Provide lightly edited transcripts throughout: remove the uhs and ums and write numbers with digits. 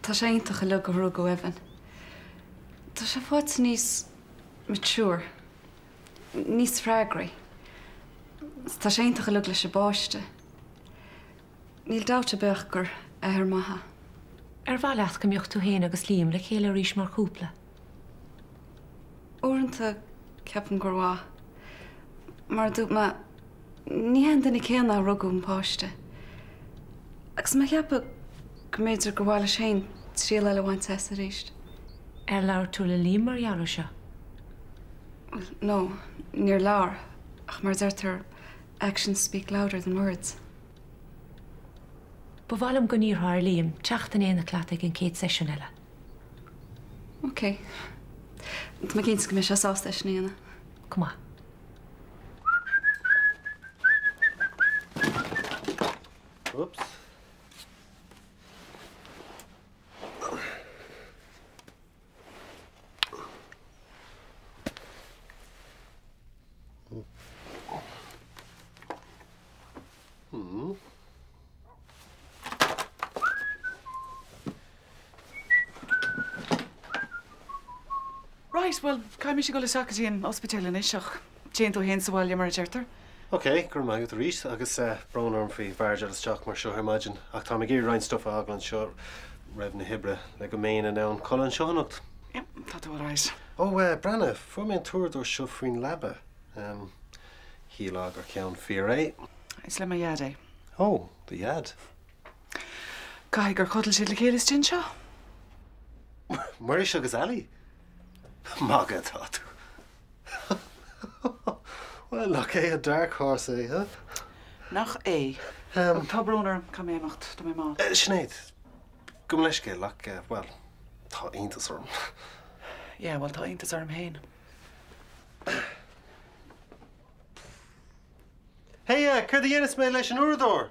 Tá sé iontach go le go thurú go Evan. Tá sé fáid níos mature, níos freagraí. Tá sé iontach go le leis báiste. Níl dáta beach gur ar maithe. Bhaileat go mbeocht tú héana agus líam le chéile arís mar cúpla. Uaireanta ceapan gur bhá. Mar dúirt me ní hendan céanna rugún páiste. Agus me cheappa go méidir gur bháile sé trí eile bhaint a ríist. Leabhar tú le líam mar dhearú seo? No, níor leabhar, ach mar deirtar actions speak louder than words. Ba bhailim go níor líam teachtain éana chlaataigh an céad sesiún eile. OK. Tá me cinn go mé sé sásta snéana. Cumá. Oops. Right, well, caiimi sé go le sacatí an ospitál in iseach. Téan tú héan sa bháile mar deirtar. OK, gur maigad a rís agus bronnarm faoi bhardeal isteach mar seo imagine. Ach tá me géir rein stuff aglan seo raibh na hibre le go méana an ann Colin seonacht. Ja, tá tú aráis. Oh, Brenna, fu mé an túir seo faoin labbe. Hílag ar ceann fear é. Is le ma iad é. Oh, the iad. Cai gur chodal siad le chéile tin seo? Mar is agus Ellie? Maga tá tú. Well, look, a dark horse, huh? Nach é. Tá bronnarm cá mé amacht, tá mé má. Sinead, go leis cé lach, well, tá iontas orm. Yeah, well, tá iontas orm héin. Hey, cur the dhéanas mé leis an úradóir?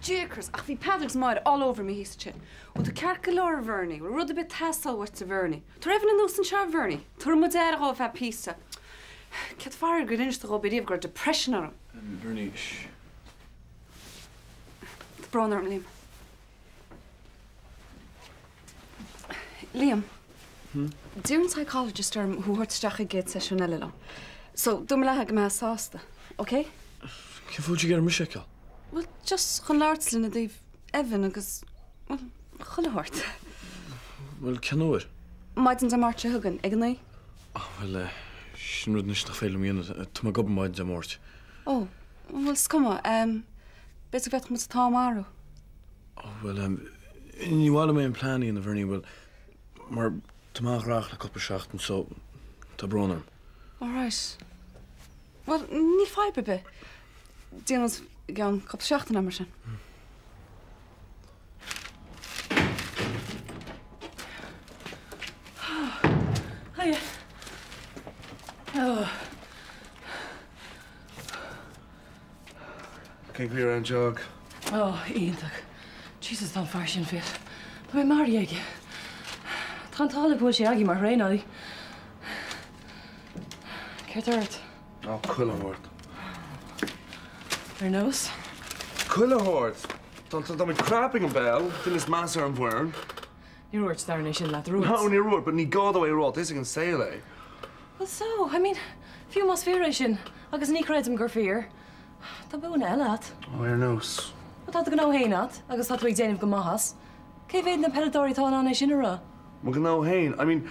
Jekers, ach bhí Patrick's mind all over me híste. Og tú ceart go leir bhirní, rud a bit teáhairt a bhirní. Tá raibhann an nús an seo bhirní. Tá mu dead á bheith písa. Cead fear go iniste go bíomh gur depression arm. Bhirní. Tá bronnarm Liam. Liam. Dúr an psychologist arm who thuirteach a géad sesiún eile lom. So, dú me lethe go me sásta, OK? Cén fóid gur mu seiceáil? Well, just chun láirtlin a dtíobh Evan agus, well, chulathirt. Well, cean uair? Maidin de marte thugan, ag an é? Well, sin rud níos nach féile míonna, tá go maidin de mort. Oh, well, scumma, beth bheith mu tá marú? Well, ní bhála mé an plánaí na bhirní, well, mar táach rach le coppa seachtain, so tá bronnarm. All right. Well, ní faibe be. Díananas gan coppa seachtain mar sin. Hiya. Oh. Cén go an jog? Oh, ionach. Jesus, tá fear sin fit. Tá mé mar aige. Tá tála bhfuil sé aigi mar réanaí. Ceirtairt. Oh, cuilehort. Ar nós? Cuilehort? Tá mé crapping an bell, din is mass ar an bhhairn. Ní ruirt starna sin leat rúd. No, ní ruirt, but ní gáda é rá, is an saoile. Well, so, I mean, fiú más fear sin, agus ní creidm gur fear. Tá buna eileat. Oh, ar nós. Tá go ná héanaat, agus tá ag déanamh go maithas. Cé bhéad na pedadóirí tá ná sin ra? Má go ná héin. I mean,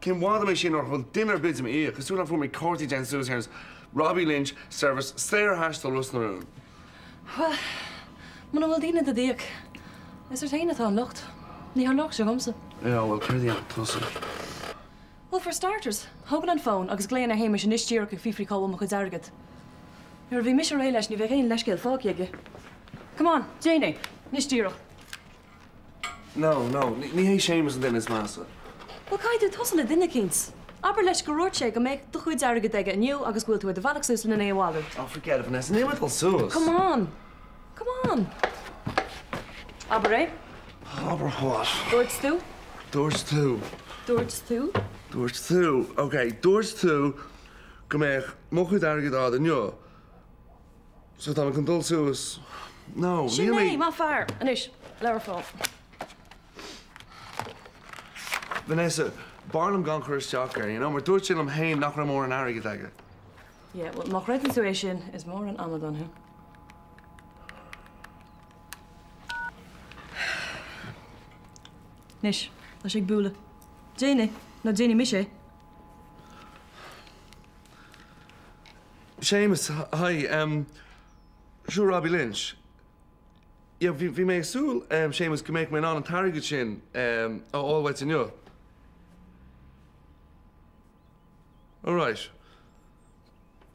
cén bháda mé sin ar bhfuil dinar bid am íoch, cos túna fu mé córtaí den suas hairs Robbie Lynch service sléir hastal rus narún. Well, mana bhfuil dína a díag. Is taine tá an lucht. Ní ar lucht se gomsa. Yeah, well, credí an tosa. Well, for starters, hogan an phone agus gléan a héime sin istíach ag fifri call mo chud agad. Nuair bhí mis ré leis ní bheith éon leiscéil fágéige. Come on, Janie, nistíach. No, ní hé sémas an den is massa. Well, caiidú tosan na duine cins. Aber leis go ruirt sé go méid do chuid agad aige aniu agus bhfuil tú a bhadach sús na éháidir. Oh, forget it, Vanessa. Name it all suas. Come on. Aber é? Aber what? Dúirt tú? Doors two. Dúirt tú? Doors two. Okay, doors two. Gymech, mwch i'n dargyd ad yn io. So tam yn condol sŵs. No, Sinead, má fear. Anis, leabhar fáil. Vanessa, barnum gan chur isteach ar, mar dúirt sin am hain nach ra mór an airgid aige. Yeah, well, má chreid an suéis sin is mór an amad an hu. Nis, leis ag búla. Jane, na Jane Miché. Seamus, hi, Sure Robbie Lynch. Yeah, vi me súl, Seamus, gymech me'n an targid sin, all wet in you. All right.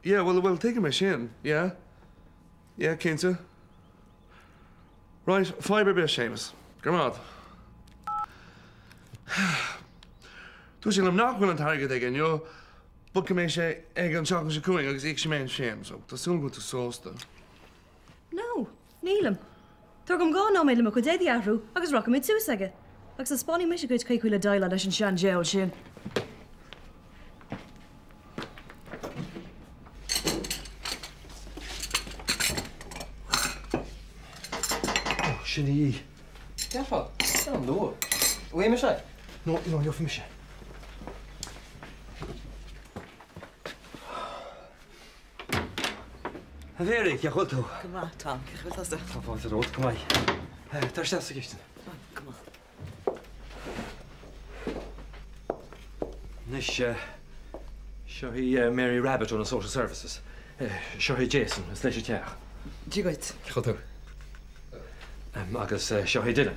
Yeah, well, take him a shin, yeah? Yeah, Kinta. Right, fibre bit, Seamus. Come on. Tú sin am nachhfuil an targid again, you. But come sé ag an seach se cuaing agus ag sé mé sin, so tásúil go tú sósta. No, nílam. Tar gom gá ná méile mo go dédi ahrú agus rock mid sús aige. Agus a spáí mis goid caiiciúile daile leis an sean geol sin. Siní. Defa, an nó. Ué me sé? No, jo fi me sé. Verig, ja goed. Kom maar, Tom. Wat was dat? Van de rood, kom maar. Daar staat ze gisteren. Kom maar. Nish, show he Mary Rabbit on the social services. Show he Jason, is leis teach. Die goed. Goed. Agus show he Dylan.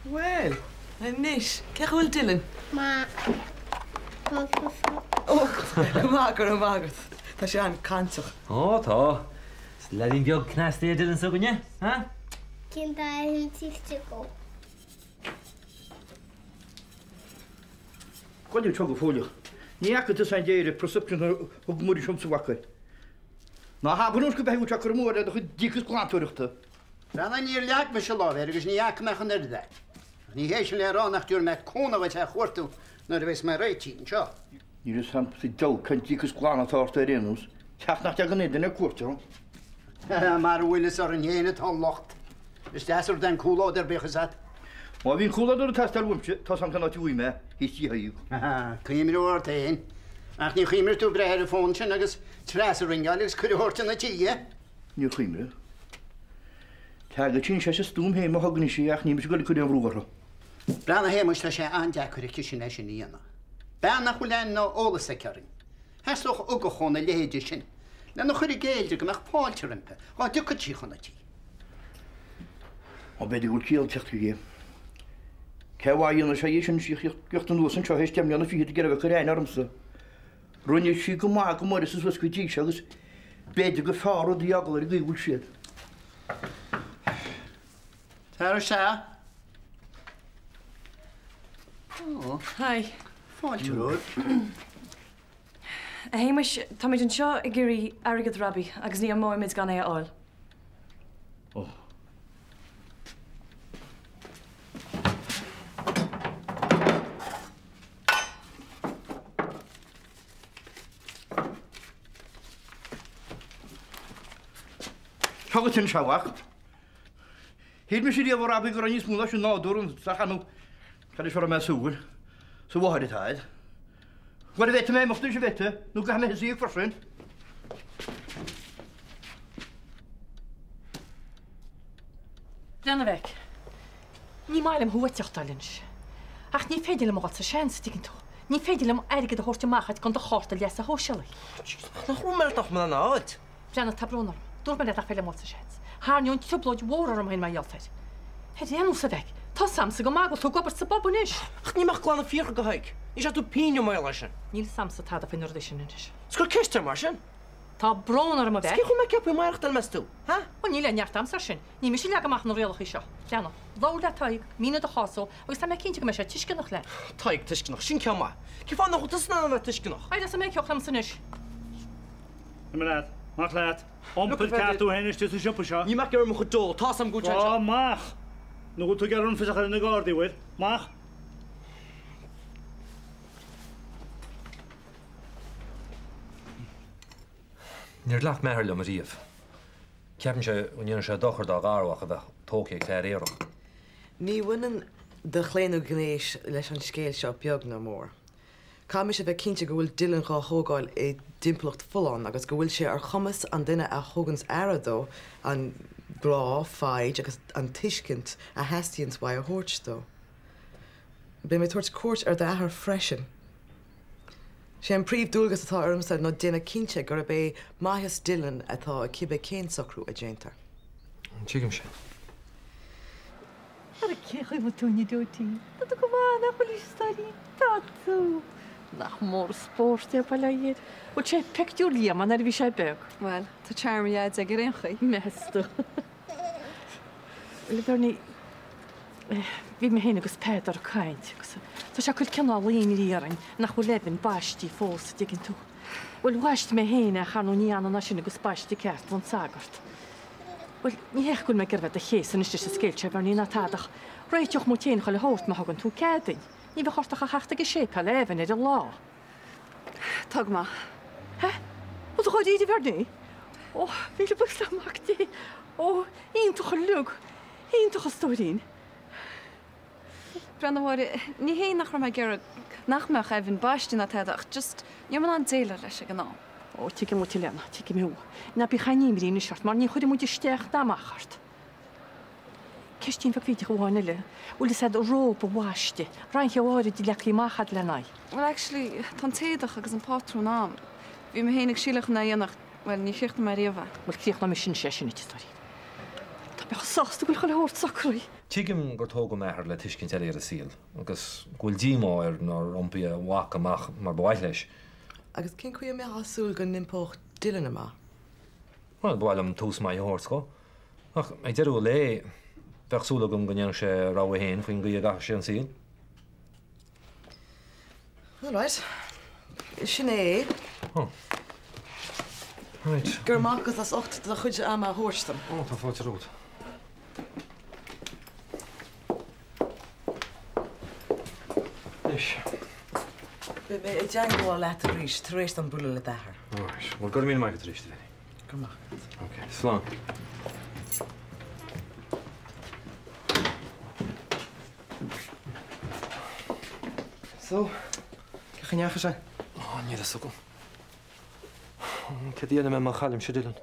Wel, en Nish. Kijk wel Dylan. Ma. Oh, kom maar. Dat is aan kantig. Oh, tá. Ledin beag knastí Dylan so gonne, ha? Cyn da hyn ti'ch go. Quando eu jogo folha, nem é que tu sai de percepção o que muri chum suaca. Na ha bunus que bem o chakra moa da dicas quanto Dan nie leak me shalom, ergens nie jak me gaan er daar. Nie hees je aan achter met kona wat hij hoort toe, naar de wees mijn rijtje, ja. Hier is hem si dol kan dicas quanto erin ons. Chaf nach jagen in de kort, ja. Maar wil is er een hele tal locht. Is dat er dan cool erbij gezet? Maar wie cool door het testelwumtje, tas aan kan dat je me, is je hier. Kun je me hoort heen? Ach, niet geen meer toe brengen de foontje, nog eens trasering, Alex, kun je hoort in het je? Niet geen meer. Tage chin shasha stoom he mo hogni shi ach nimis gol kudem rugar. Brana he moest je aan jakker kishin ashiniana. Bana khulan no all sekarin. Has toch ook gewoon een leedje. Dan nog een geeltje mag paaltrimpe. Wat je kunt zien dat je. Op bij de goed kiel zegt je. Kawa je nog je schon zich gecht en losen zo heeft hem ja nog vier keer weer rein armse. Ronje shi kom maar is wat kwijt shagus. Bij de gevaar die jagler die goed shit. Tarasha. Oh, hi. Fáilte rud. A héimeis tá méid an seo I ggéirí agad Robbie agus ní mó méid gan é áil. Oh. Chogad tin seahacht. Hyd mi sydd i efo Robbie gyda ni smwla sy'n nodwr yn sachanw. Cael ei siarad mewn sŵr. So what had it had? Wat weet mij mocht je weten? Nu gaan we zie ik versend. Brenna weg. Ní mailim huateocht lins. Ach ní féidir am wat sa sean stigin tú. Ní féidir am aige de horte machait gan de chorta les a hósela. Nach roemer toch maar aan uit. Brenna tabronar. Door me net féile wat sa sean. Haar niont tublod war am hin my jalfeit. Het enu sa weg. Tá samsa go mágol tú gobar sa bobu nis. Ach ní mach glána fíor go haig. Ní sé tú píne mai lei sin. Níl samsa tá a fin ordition nis. Sco kister mar sin? Tá bronar am weg. Ski go me cepa marach al mes tú, ha? O níl neart am sa sin. Ní mi sin legamach na réalach seo. Leanna, Lóda taig, mína de chásó, agus tá me cinnte go me sé tuiscinnach le. Taig tuiscinnach sin ceama. Ci fá nach chu sna na tuiscinnach. Aidir sa mé ceoch am sanis. Imrad, mach laat. Ompel catú hennis tu siop seo. Ní mac mo chu dul, tá sam go. Oh, mach. No tú garún fisach in na gádaí bhfuil. Mach. Níor leach mehar le mar riamh. Ceapan se uníon se dochar dá gáhacha bheith tóca cléir éireach. Ní bhainean de chléanú gnééis leis an scéil seo beag na mór. Cá me se bheith cinnte go bhfuil Dylan gá thógáil é dimplocht fullán agus go bhfuil sé ar chumas an duine a thugans airadó an grá, fáid agus an tuiscint a heastíonn ba a thuirtdó. Bé mé tuairt cuairt ar d'athair freisin. sé an príomh dúlgas atá ormsa nó duine cinnte gur bé maithas Dylan atá a cibé cén sacrú a déantar. Tíigim sé. Ar a cecha mo túine dúirtí. Tá go bhána chuil staí táú. Nach mór spórte pe leiad. Bhil sé peicú líam ar bhí sé beg. Well, tá charmaiad ag réchaí. Meú. Le bhení bhí mé héna agus péad ar caiint. Tá se chuil cená líon íaran nach chu lebinn baistí fós diginn tú. Bhfuil bhaist mé héna chanú níana na sin agus baistí ceart von sagart. Bhfuil níhéch goil me ggurfeh a chéan is sa scéilte bhar ní natádach. Réiteoch mó téana chuil hót me hagann tú cédain. Ní bh chortacha heachta go sépa lehan idir lá. Tug ma. He? Bú a chuid iad bhharní? Ó, bhí le bus amachtaí. Ó, iontucha lug. Iontucha stóirín. Brennahir, ní hé nach ra me gur nachmeach a bhín baistí na teach, just neman an déile leis gan ná. Ó, tí mú lena, tí mú. Na bí chaníimrína seart, mar ní chuidir múidir steach dáachart. Ceistín fa víide goháinna le, bhfuil is rópa bháiste, Rein cheáir dí lechaí máchad lenaid. Well, actually, tan téadach agus an pátrú nám. Bhí me hénig sílach na dhéanach, well, ní ficht na riamh. Bhil críoch na sin sé sin stoí. Tá beh sásta goil chuil hórt sacrúí. Tíigim gur tóga mehar le tuiscin ar a síl, agus ghfuil dímó ar nó rompí a bhaach amach mar bhaid leis. Agus cin chuo mé hasúil go nimpócht Dylan amach. Well, bhil am tús mai hort go. Ach, ag deirú le bheithsúla gom gnéan sé rá héin faoin go gath sé an síl. All right. Sin é. Oh. Right. Gur mágus as 8 a chuide am a thuirstam. Ó, tá fáilte rút. Is. Bé mé i deangáil le a ríis, taréis an bula le dethir. Áis, bhil gur míon mai go tríiste léni. Gur mágus. Ok, slán. So, cechan neacha sé? Ó, níl a sugum. Cé dhéana me má chalim sé Dylan.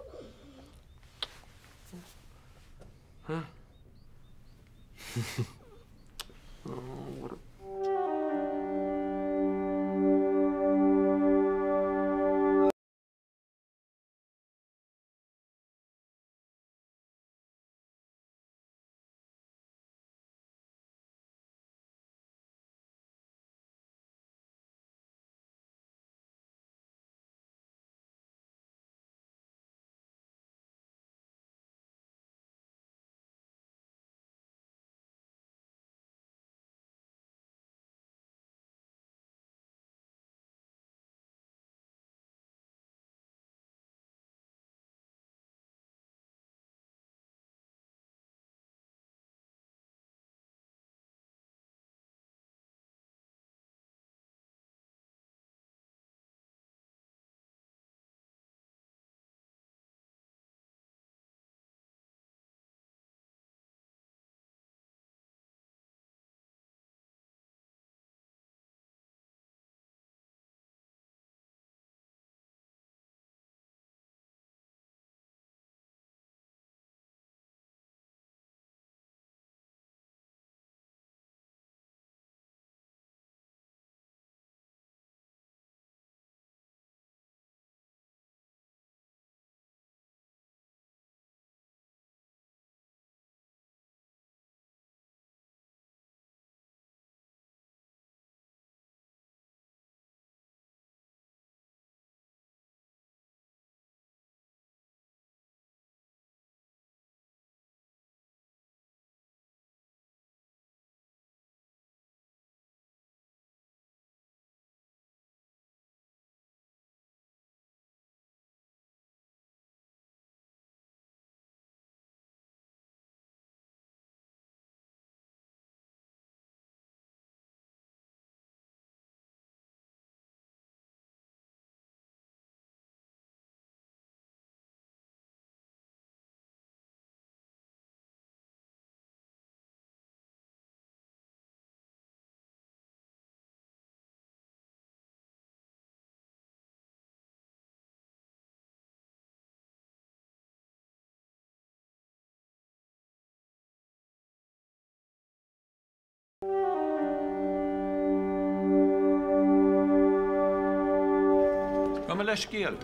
leis céal.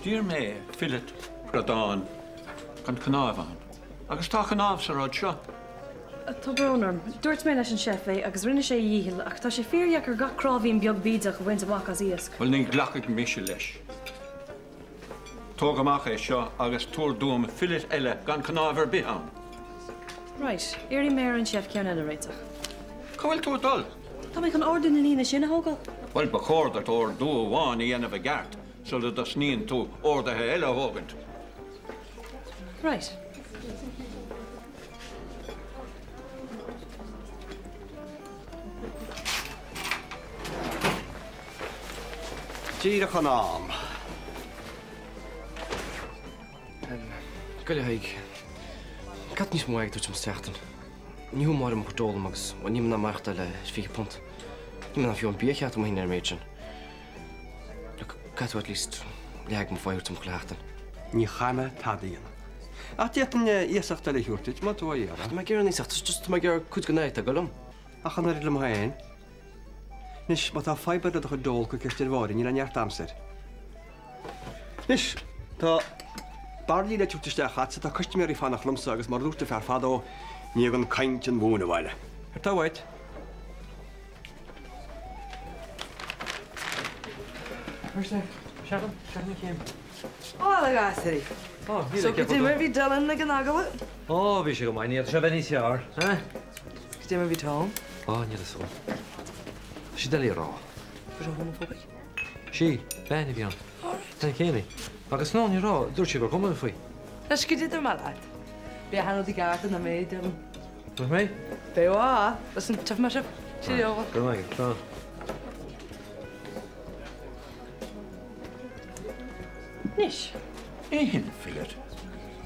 Dír mé filet bradáin gan cnábháin. Agus tá cnáb sa rád seo. Tá brnarm, dúirt mé leis an sefé agus rinne sé díhil ach tá sé féarheach ar gachráhín beag bíideach bhaint amach as íasc. Bhfuil ní ghlacha mise leis. Tóg amach é seo agus túr dúm filet eile gan cnábhar bithán. Right, éirí mé an sef cean eile réiteach. Bhfuil tú dul? Tá mé an ordan na lína sinna hógal? Bhfuil ba chóirdat ó dú bháin í dhéanamh gceart, sulla do sníon tú ordathe eile hógant. Right. Díra chun am. Goile haig. Cat níos mó ag dúirt am steachtain. Níú mar am chudólam agus bhain níman na marachta le 4 punt. Níman na fiú an bíocheat am hín ar méidsin. Le catú at least leag am fáirt am chláachtain. Ní chaime tadaíon. A tíatan íasachta le hiúrtaid, má tú ar. Tá gur an ísachtas, just má gur cúd go néid a golam. A chan ar le hain. Nis má tá faibar a chu dul go ceistir bháin ní an neart amser. Nis tá barlí le túteiste chat tá customéí fannach lumsa agus mar dúta fear fadó ní an caiint an bhúna bhile. Ar tá bhaid? Sean came. Oh, the guy said. Oh, so could you maybe Dylan like an aggle? Oh, we should go mine here. Shall we see her? Huh? Could you maybe Tom? Oh, nie so. She deli raw. But homophobic. She, Ben if you. Thank you. Agus no ni raw. Dur she go come with you. Let's get it mal lad. Be hanno the garden na me Dylan. With me? Be wa. Listen, tough mashup. See you over. Go on, go on. Nish. Éhin fillet.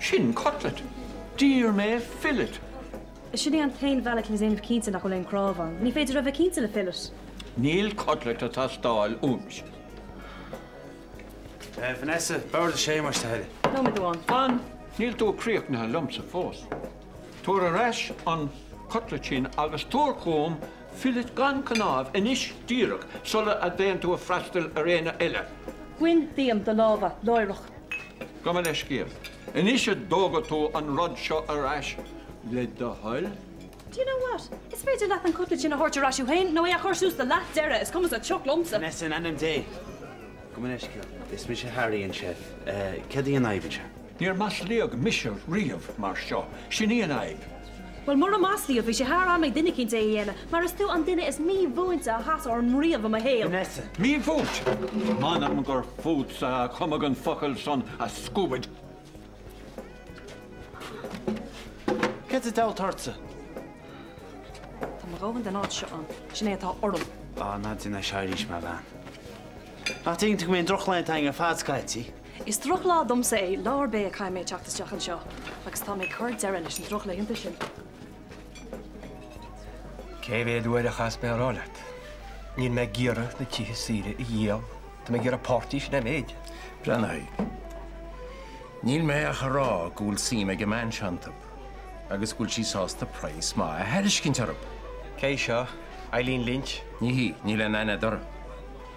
Sin cutlet. Dír mé fillet. Sinné an tain bhealach le éanamh cínta nach go leon crábhan. Ní féidir a bheith cínta le fillet. Níl cutlet atá stáil úms. Vanessa, báir sé mar heile. No me doán. An, níl tú críoch na lumsa fós. Túr a reis an cutlet sin agus túr chóm fillet gan cnáb inis díreach sulla a déan tú a freistal a réna eile. Gwyn díam do láva, loirech. Go me leis céal. Inis a dóga tú an rod seo a reis le do hail. Do you know what? It's féidir leat an cutlet sin a horte rasú hain, no é a chuirsús de leat deire, is cumas a choc lumsa. Vanessa an NMD. Go me leis céal. Is mi sé Harry an chef. Cedi an aibite. Níor mas léag misir riamh mar seo. Sinní an aib. Well, mar a máslí a bhí sé haar an meid duine cinn é dhéana, mar is tú an duine is mí bhúinte a has ar an riamh am a héal. Vanessa. Mí bhút? Man am gur fút sa chumagan focail son a scúbid. Ced a dá tartsa? Tá mar rohan den áit seo an, sinné atá orm. Na dina seirís me bhean. A tín tú mén drochlein teing a fádscaití? Is droch lá dom sé láir bé a caiim méid teachtas an seo, agus tá mé chuir deire leis an droch le hinta sin. Cé bhéad uair a chas be rálat. Níl me gira na títhe síre I dhéal, Tá me gira pártís na méid. Brannai. Níl me a chará gúil sí me gemán seantab, agus gúil sí sásta praís má a heiriscin tarab. Cé seo, Eileen Lynch. Ní le naine dora.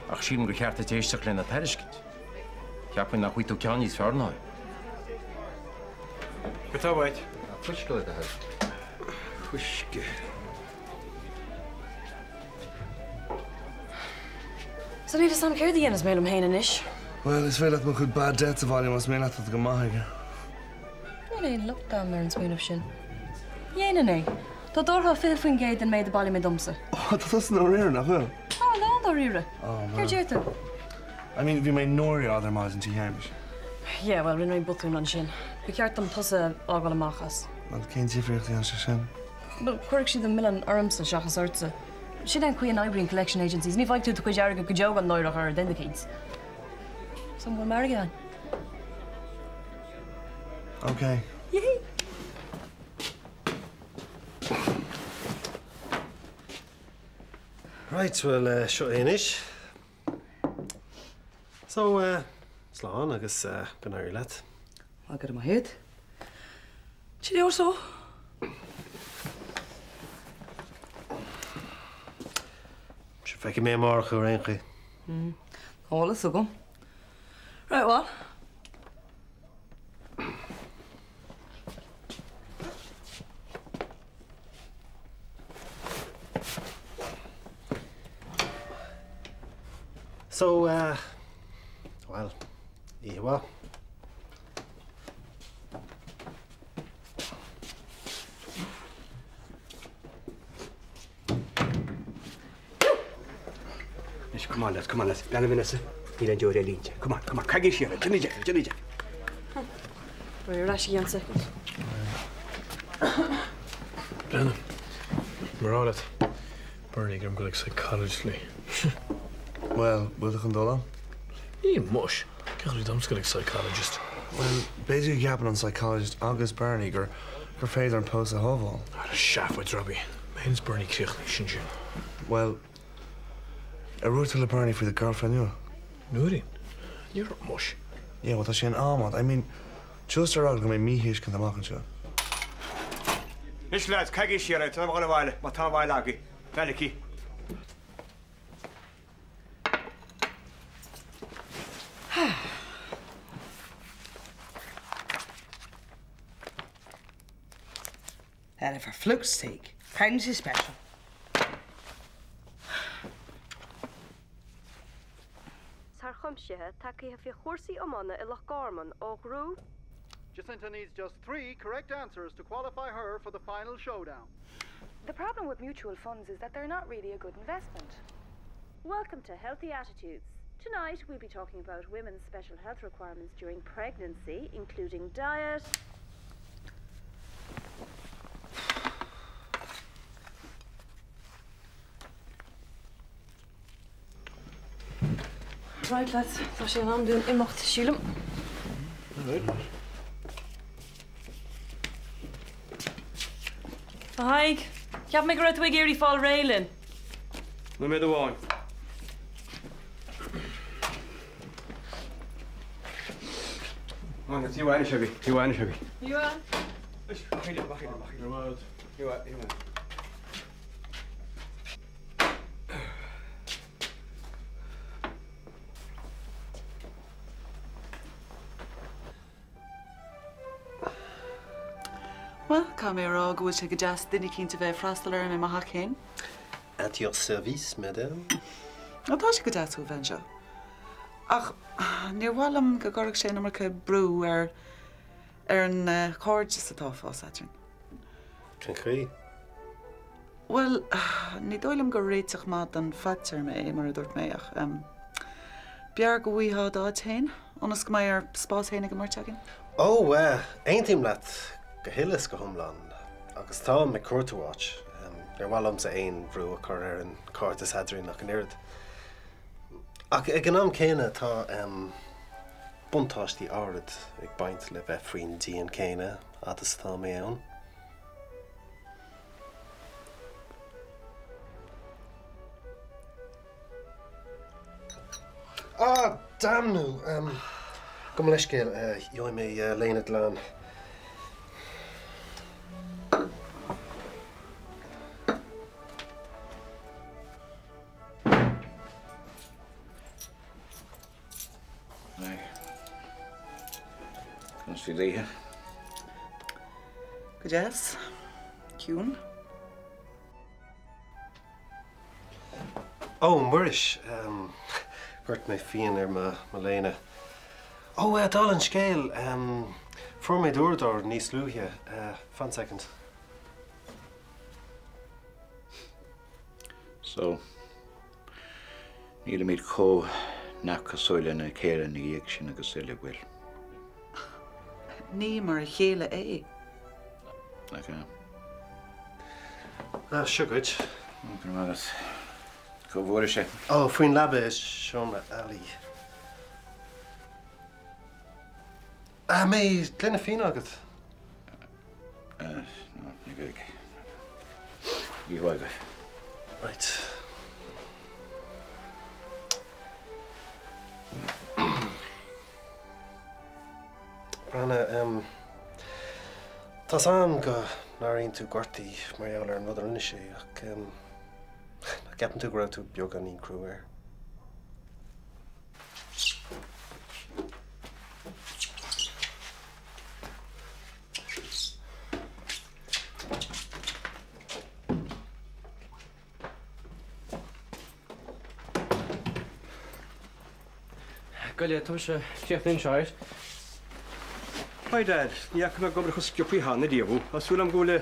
Ach sín go cheartta téisteach le na heiriscin. Ceapan nach chuitú ceanníos fearnáid. Go tá bhaid? Fuisce le head. Fuisce. So ní sam céir dhéanas mé am héana inis. Well, is féile mo chud bad debt a bhaile mas mé leat go maithaige. Ní é lockdown mar an smúinmh sin. Dhéana é. Tá dórtha fil faoin géad an méid a bailí mé domsa. Oh, that's no rare nach bhfuil. Oh, lá dá rire. Céir déirta? I mean, bhí mé nóirí áidir más an tí heimis. Yeah, well, rinne butún an sin. Bhí ceart am tosa ágáil amachchas. Well, cén tífriochttaí an se sin. Well, chuirg siad an million arms an seachas orta. Sin an cuian Iberian collection agencies. Ní bhaid tú chuid dearga go deog an nóirech ar dendicates. So bhfuil mar again. Okay. Yay! Right, well, seo éis. So, slán agus gan airí leat. I'll get in my head. Chile also. Se feici mé mar chu réincha. Ólas agam. Right, well. So, well, Iwa. Come on, lads. Brenna Vinessa. He'll enjoy the lead. Come on. Craig is here. Johnny Jack. We're rushing in a second. Brennan, we're at Bernie, I'm going to psychologist. Well, will you do that? You mush. Can't really dump psychologist. Well, basically, happen on psychologist August Bernie, your father and post a hovel. The shaft with Robbie. Mine's Bernie Kirchlich, shouldn't you? Well, I wrote to Bernie for the girlfriend, you. Nuri, you're a mush. Yeah, well, that's an almond. I mean, just around going to me here, can the market show. This lads, Craig is here. I'm going to while. But I'm while laggy. Veliki. And for fluke's sake, pregnancy special. Jacinta needs just 3 correct answers to qualify her for the final showdown. The problem with mutual funds is that they're not really a good investment. Welcome to Healthy Attitudes. Tonight we'll be talking about women's special health requirements during pregnancy, including diet. Right, lads. Tá sé an dún imacht sílam. Haig, ceap me go raibh géirí fáil réilin. No mé bháin. Mána tí bhhaine segaí. You are? Well, Camera, go check a jazz, then you can't have frostel and my hack At your service, madame. I thought you could ask who venture. Ach, near Wallam, Gagoric Shane, America brew, an cord just a tough for Saturn. Concrete. Well, ní dóilm go réiteach mad an factor me mar a dúirt méach. Bear go bhuiá dá tain, onas go mé ar spás héna go mar teagin? Oh, ein tíim leat go hilas go thomláin, agus tá me cuairteáit. Nar bhfuilm sa aon bhrú a chur ar an cártas hadrií nach an irid. Ach ag an am céine tá buntáistí áirad ag baint le bheith faoin díon céine agus tá mé ann. Ah, damn nu. Kom leis céil, jooi mé léine lán. Nee. Kan ze liggen? Good yes. Cún. Oh, Murish. Hurt my fian ar ma léine. Oh, dal an scéil. For mé dúrdor níos luúthe. Fan second. So, níl míid có nach cosúile na céile na dhéag sin agus uile bhfuil. Ní mar a chéile é. Nach Siúgaid. Go agus. Go bhfuair sé. Oh, faoin labbe is Seomra Ali. Mé glenne féin agad? No, ní gaig. Ní bhaige. Right. Brana, tá sam go náiríonn tú gortaí mar eall ar an rud rinne sé ach ceapan tú go raibh tú beag an íon crú air. Gaile tá sé ceachtain seir. Hi Dad, níach me gobar chus ciúpaí hána díomhú, a súlam gúla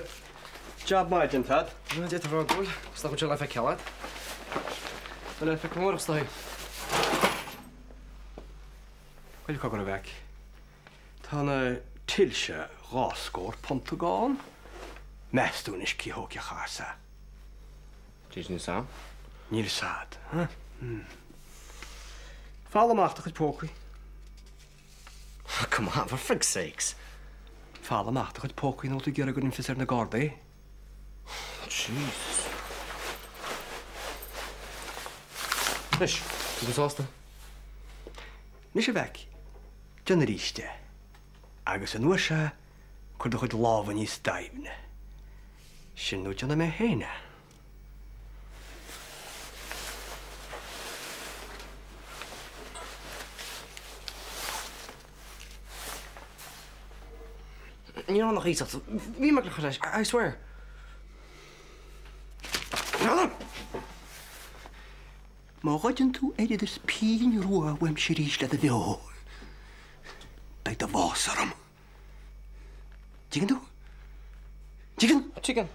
job maidin tad. No, dé bhar gúil, sta go le fe cead. Le fe mór staid. Gaile cá go bheic. Tá na tilse ráscór Pontagáin. Meistún is cíthóci chása. Tís ní sam? Níl sad. Fáil amachta chud pócaí. Come on, for frig's sakes. Fáil amachta chud pócaí nó tú ggéar go in fisar na Gardaí. Jesus. Leis, tú go sásta? Ní sé bheic, John ríiste. Agus an nuaise chud chud lábhan níos daimhne. Sin nó John mé héine. Ní an nach ísach, bhí me le leis, I swear. Má ghaidan tú éidir is pín ruá bhaim sé ríiste a bheo. Beid a bhás arm. Tígan tú? Tígan? Tígan.